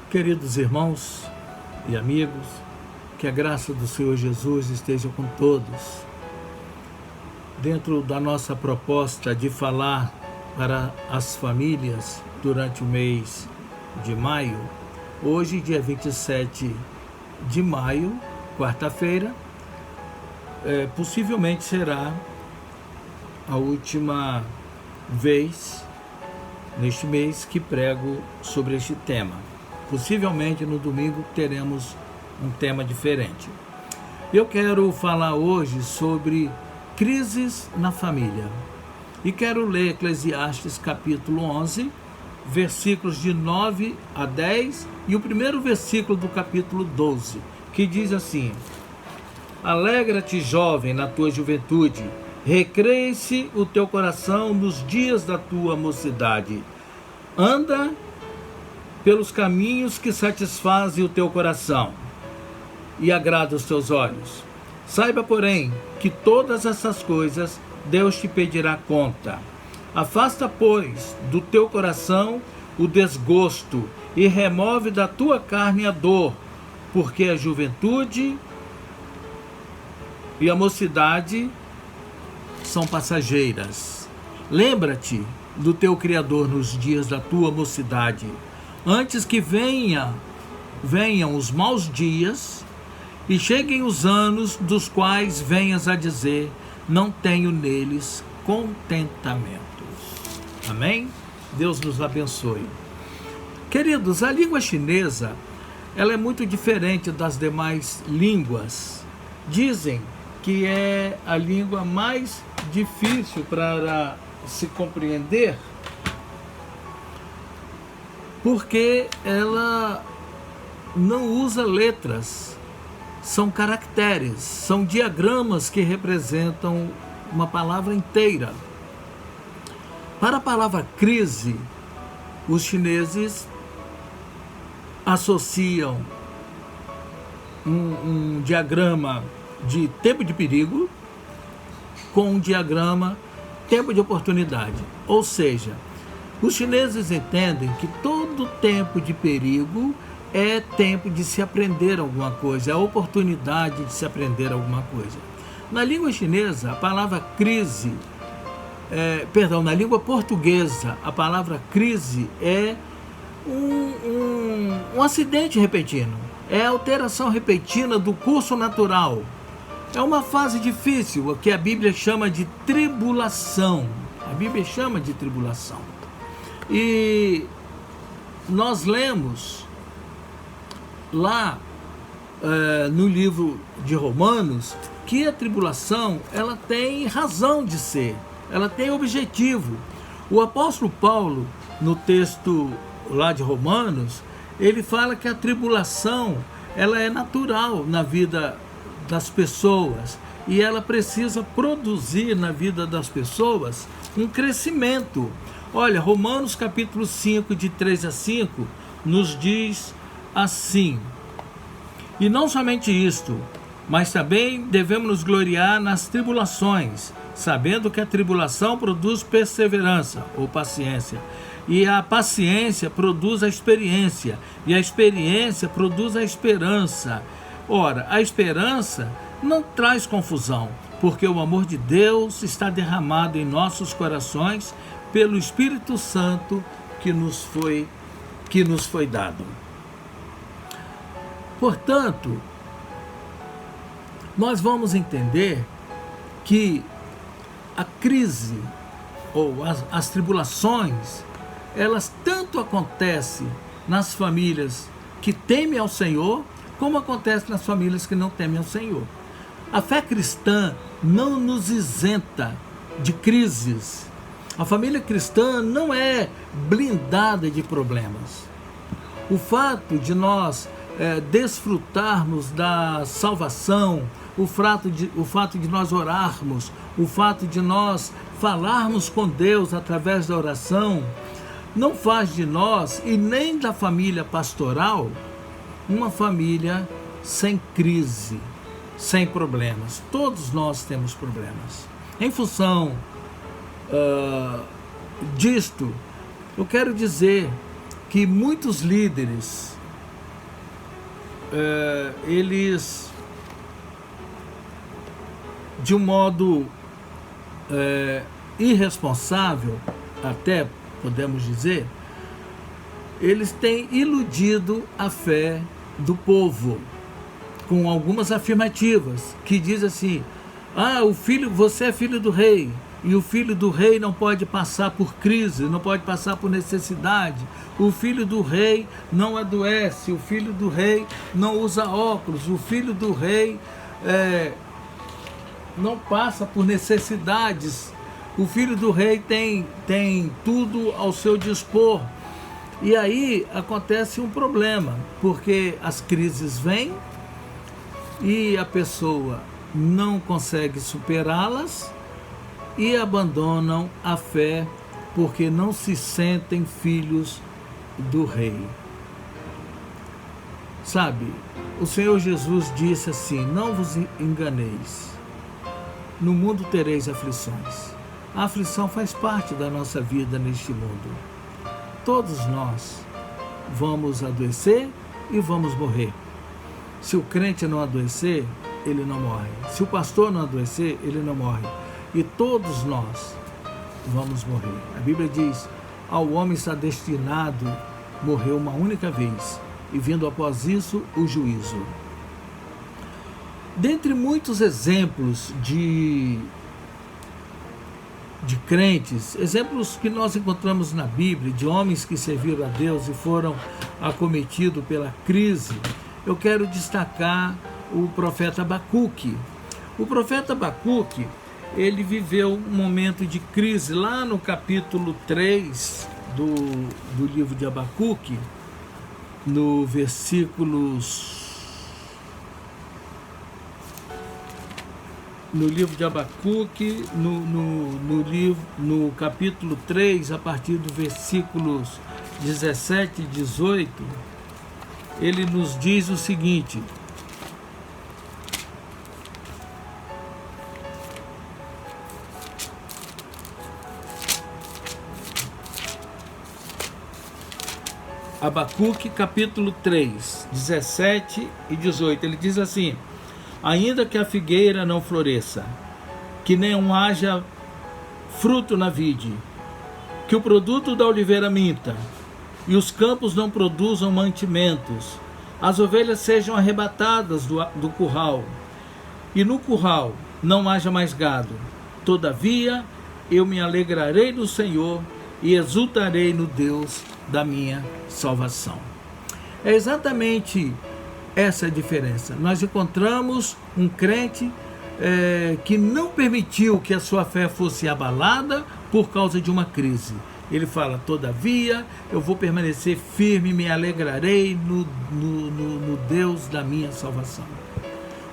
Queridos irmãos e amigos, que a graça do Senhor Jesus esteja com todos. Dentro da nossa proposta de falar para as famílias durante o mês de maio, hoje, dia 27 de maio, quarta-feira, possivelmente será a última vez neste mês que prego sobre este tema. Possivelmente no domingo teremos um tema diferente. Eu quero falar hoje sobre crises na família. E quero ler Eclesiastes capítulo 11, versículos de 9 a 10 e o primeiro versículo do capítulo 12, que diz assim: Alegra-te, jovem, na tua juventude, recreie-se o teu coração nos dias da tua mocidade. Anda pelos caminhos que satisfazem o teu coração e agrada os teus olhos. Saiba, porém, que todas essas coisas Deus te pedirá conta. Afasta, pois, do teu coração o desgosto e remove da tua carne a dor, porque a juventude e a mocidade são passageiras. Lembra-te do teu Criador nos dias da tua mocidade, antes que venham os maus dias e cheguem os anos dos quais venhas a dizer: não tenho neles contentamentos. Amém? Deus nos abençoe. Queridos, a língua chinesa, ela é muito diferente das demais línguas. Dizem que é a língua mais difícil para se compreender, porque ela não usa letras, são caracteres, são diagramas que representam uma palavra inteira. Para a palavra crise, os chineses associam um diagrama de tempo de perigo com um diagrama tempo de oportunidade. Ou seja, os chineses entendem que todo tempo de perigo é tempo de se aprender alguma coisa, é a oportunidade de se aprender alguma coisa. Na língua chinesa, a palavra crise, na língua portuguesa, a palavra crise é um acidente repentino, é a alteração repentina do curso natural. É uma fase difícil, que a Bíblia chama de tribulação. A Bíblia chama de tribulação. E nós lemos lá no livro de Romanos que a tribulação, ela tem razão de ser, ela tem objetivo. O apóstolo Paulo, no texto lá de Romanos, ele fala que a tribulação, ela é natural na vida das pessoas e ela precisa produzir na vida das pessoas um crescimento. Olha, Romanos capítulo 5, de 3 a 5, nos diz assim: E não somente isto, mas também devemos nos gloriar nas tribulações, sabendo que a tribulação produz perseverança ou paciência, e a paciência produz a experiência, e a experiência produz a esperança. Ora, a esperança não traz confusão, porque o amor de Deus está derramado em nossos corações pelo Espírito Santo que nos foi dado. Portanto, nós vamos entender que a crise ou as tribulações, elas tanto acontecem nas famílias que temem ao Senhor, como acontece nas famílias que não temem ao Senhor. A fé cristã não nos isenta de crises. A família cristã não é blindada de problemas. O fato de nós desfrutarmos da salvação, o fato de nós orarmos, o fato de nós falarmos com Deus através da oração, não faz de nós, e nem da família pastoral, uma família sem crise, sem problemas. Todos nós temos problemas. Em função disto, eu quero dizer que muitos líderes eles, de um modo irresponsável, até podemos dizer, eles têm iludido a fé do povo com algumas afirmativas que diz assim: você é filho do rei, e o filho do rei não pode passar por crise, não pode passar por necessidade. O filho do rei não adoece, o filho do rei não usa óculos, o filho do rei não passa por necessidades, o filho do rei tem tudo ao seu dispor. E aí acontece um problema, porque as crises vêm e a pessoa não consegue superá-las e abandonam a fé porque não se sentem filhos do rei. Sabe, o Senhor Jesus disse assim: não vos enganeis, no mundo tereis aflições. A aflição faz parte da nossa vida neste mundo. Todos nós vamos adoecer e vamos morrer. Se o crente não adoecer, ele não morre. Se o pastor não adoecer, ele não morre. E todos nós vamos morrer. A Bíblia diz: ao homem está destinado morrer uma única vez, e vindo após isso o juízo. Dentre muitos exemplos de crentes, exemplos que nós encontramos na Bíblia, de homens que serviram a Deus e foram acometidos pela crise, eu quero destacar o profeta Abacuque. O profeta Abacuque, ele viveu um momento de crise lá no capítulo 3 do livro de Abacuque, no livro de Abacuque, no capítulo 3, a partir do versículos 17 e 18, ele nos diz o seguinte: Abacuque capítulo 3, 17 e 18, ele diz assim: ainda que a figueira não floresça, que não haja fruto na vide, que o produto da oliveira minta, e os campos não produzam mantimentos, as ovelhas sejam arrebatadas do curral, e no curral não haja mais gado, todavia eu me alegrarei no Senhor e exultarei no Deus da minha salvação. É exatamente essa a diferença. Nós encontramos um crente que não permitiu que a sua fé fosse abalada por causa de uma crise. Ele fala: todavia eu vou permanecer firme, me alegrarei no Deus da minha salvação.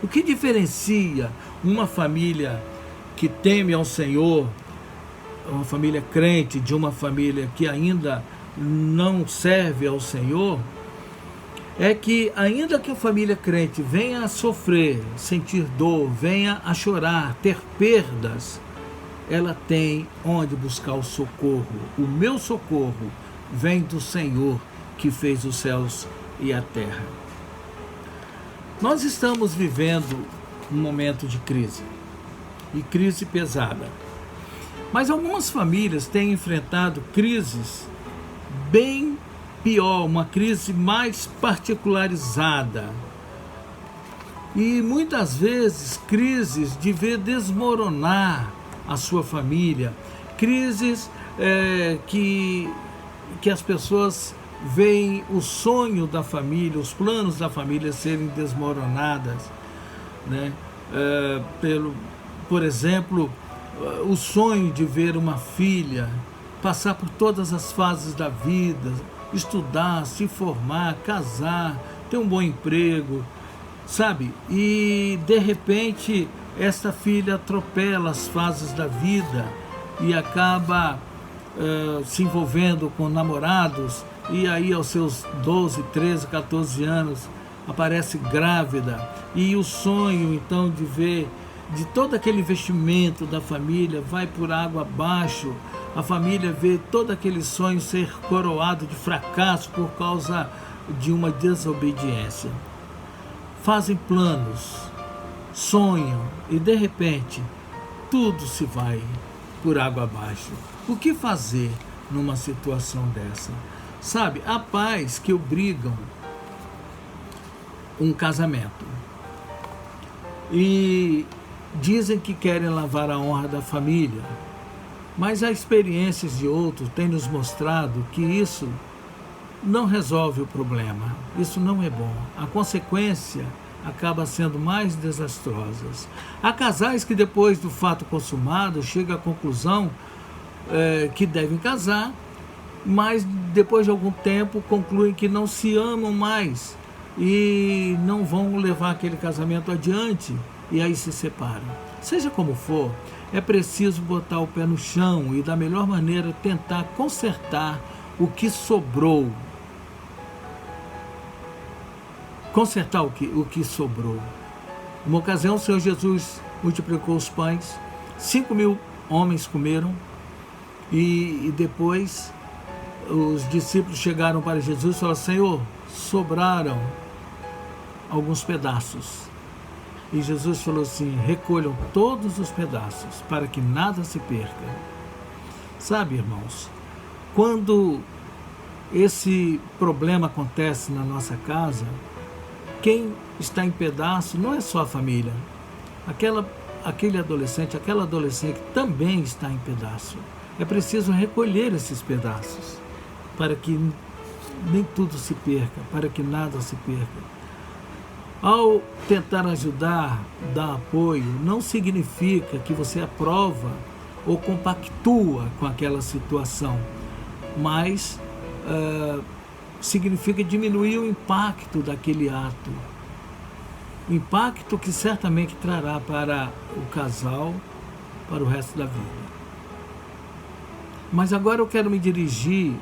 O que diferencia uma família que teme ao Senhor, uma família crente, de uma família que ainda não serve ao Senhor, é que ainda que a família crente venha a sofrer, sentir dor, venha a chorar, ter perdas, ela tem onde buscar o socorro. O meu socorro vem do Senhor que fez os céus e a terra. Nós estamos vivendo um momento de crise, e crise pesada. Mas algumas famílias têm enfrentado crises bem pior, uma crise mais particularizada. E muitas vezes crises de ver desmoronar a sua família, crises que as pessoas veem o sonho da família, os planos da família serem desmoronadas, né? Por exemplo, o sonho de ver uma filha passar por todas as fases da vida, estudar, se formar, casar, ter um bom emprego, sabe? E de repente esta filha atropela as fases da vida e acaba se envolvendo com namorados, e aí aos seus 12, 13, 14 anos aparece grávida, e o sonho então de ver, de todo aquele investimento da família, vai por água abaixo. A família vê todo aquele sonho ser coroado de fracasso por causa de uma desobediência. fazem planos, sonham e de repente tudo se vai por água abaixo. O que fazer numa situação dessa? Sabe, há pais que obrigam um casamento e dizem que querem lavar a honra da família, mas as experiências de outros têm nos mostrado que isso não resolve o problema. Isso não é bom. A consequência acaba sendo mais desastrosa. Há casais que depois do fato consumado chegam à conclusão que devem casar, mas depois de algum tempo concluem que não se amam mais e não vão levar aquele casamento adiante e aí se separam. Seja como for, é preciso botar o pé no chão e da melhor maneira tentar consertar o que sobrou. Consertar o que sobrou. Uma ocasião, o Senhor Jesus multiplicou os pães, 5.000 homens comeram, e depois os discípulos chegaram para Jesus e falaram: Senhor, sobraram alguns pedaços. E Jesus falou assim: recolham todos os pedaços, para que nada se perca. Sabe, irmãos, quando esse problema acontece na nossa casa, quem está em pedaço não é só a família. Aquele adolescente, aquela adolescente também está em pedaço. É preciso recolher esses pedaços, para que nem tudo se perca, para que nada se perca. Ao tentar ajudar, dar apoio, não significa que você aprova ou compactua com aquela situação, mas significa diminuir o impacto daquele ato. O impacto que certamente trará para o casal, para o resto da vida. Mas agora eu quero me dirigir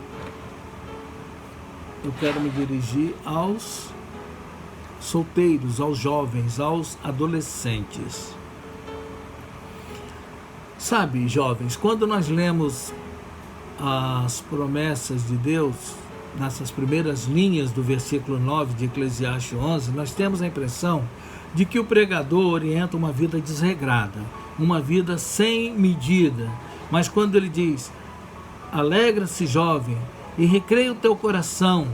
aos solteiros, aos jovens, aos adolescentes. Sabe, jovens, quando nós lemos as promessas de Deus, nessas primeiras linhas do versículo 9 de Eclesiastes 11, nós temos a impressão de que o pregador orienta uma vida desregrada, uma vida sem medida. Mas quando ele diz: alegra-se, jovem, e recreia o teu coração,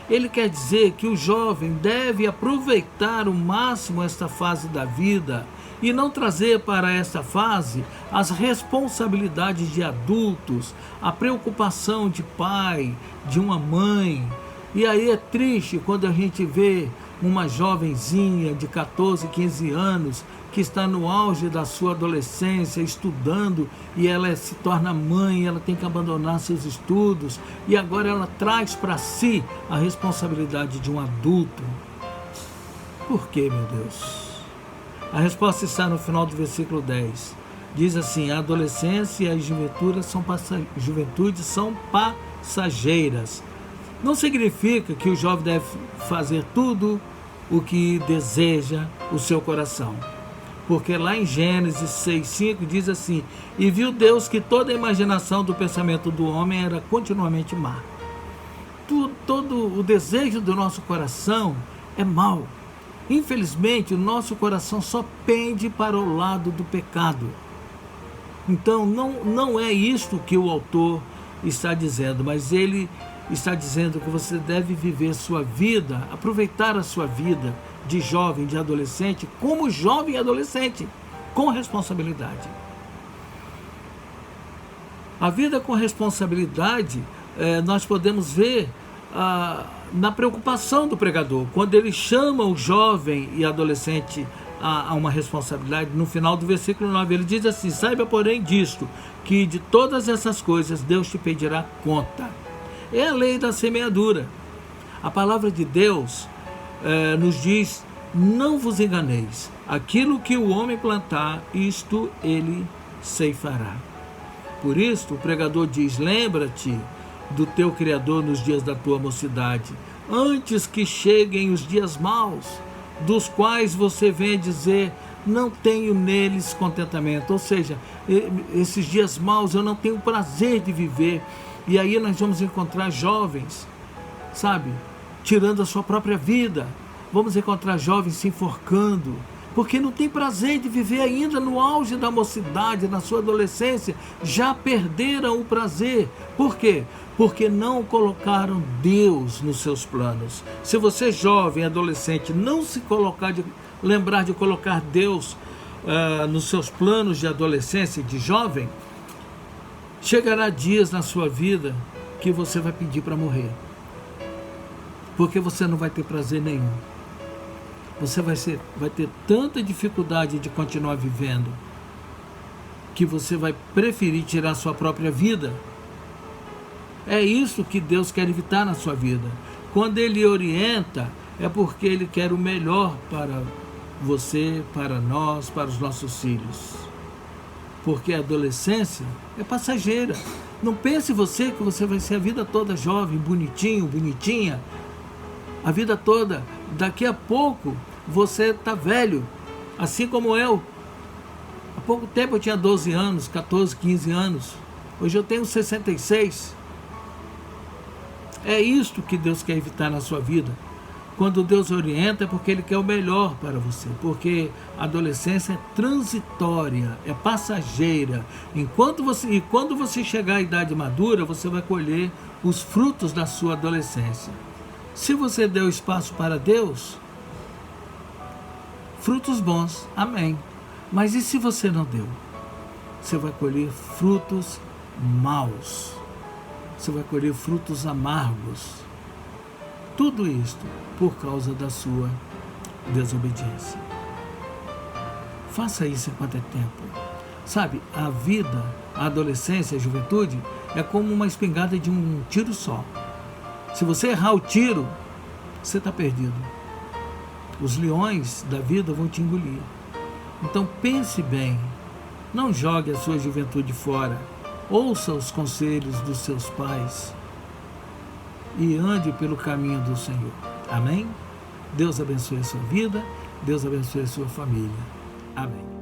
ele quer dizer que o jovem deve aproveitar ao máximo esta fase da vida e não trazer para esta fase as responsabilidades de adultos, a preocupação de pai, de uma mãe. E aí é triste quando a gente vê uma jovenzinha de 14, 15 anos que está no auge da sua adolescência, estudando, e ela se torna mãe, ela tem que abandonar seus estudos, e agora ela traz para si a responsabilidade de um adulto. Por quê, meu Deus? A resposta está no final do versículo 10. Diz assim: a adolescência e a juventude são passageiras. Não significa que o jovem deve fazer tudo o que deseja o seu coração. Porque lá em Gênesis 6:5 diz assim: e viu Deus que toda a imaginação do pensamento do homem era continuamente má. Todo o desejo do nosso coração é mau. Infelizmente, o nosso coração só pende para o lado do pecado. Então, não é isto que o autor está dizendo, mas ele está dizendo que você deve viver sua vida, aproveitar a sua vida de jovem, de adolescente, como jovem e adolescente, com responsabilidade. A vida com responsabilidade, nós podemos ver na preocupação do pregador, quando ele chama o jovem e adolescente a uma responsabilidade. No final do versículo 9 ele diz assim: saiba porém disto, que de todas essas coisas Deus te pedirá conta. É a lei da semeadura. A palavra de Deus nos diz: não vos enganeis, aquilo que o homem plantar, isto ele ceifará. Por isso o pregador diz: lembra-te do teu Criador nos dias da tua mocidade, antes que cheguem os dias maus, dos quais você vem dizer: não tenho neles contentamento. Ou seja, esses dias maus eu não tenho prazer de viver. E aí nós vamos encontrar jovens, sabe, tirando a sua própria vida, Vamos encontrar jovens se enforcando, porque não tem prazer de viver ainda no auge da mocidade, na sua adolescência. Já perderam o prazer. Por quê? Porque não colocaram Deus nos seus planos. Se você, jovem, adolescente, não se lembrar de colocar Deus nos seus planos de adolescência e de jovem, chegará dias na sua vida que você vai pedir para morrer. Porque você não vai ter prazer nenhum. Você vai ter tanta dificuldade de continuar vivendo que você vai preferir tirar sua própria vida. É isso que Deus quer evitar na sua vida. Quando Ele orienta, é porque Ele quer o melhor para você, para nós, para os nossos filhos. Porque a adolescência é passageira. Não pense você que você vai ser a vida toda jovem, bonitinho, bonitinha. A vida toda. Daqui a pouco você está velho, assim como eu. Há pouco tempo eu tinha 12 anos, 14, 15 anos. Hoje eu tenho 66. É isto que Deus quer evitar na sua vida. Quando Deus orienta é porque Ele quer o melhor para você. Porque a adolescência é transitória, é passageira. E quando você chegar à idade madura, você vai colher os frutos da sua adolescência. Se você deu espaço para Deus, frutos bons, amém. Mas e se você não deu? Você vai colher frutos maus. Você vai colher frutos amargos. Tudo isto por causa da sua desobediência. Faça isso enquanto é tempo. Sabe, a vida, a adolescência, a juventude é como uma espingarda de um tiro só. Se você errar o tiro, você está perdido. Os leões da vida vão te engolir. Então pense bem. Não jogue a sua juventude fora. Ouça os conselhos dos seus pais e ande pelo caminho do Senhor. Amém? Deus abençoe a sua vida. Deus abençoe a sua família. Amém.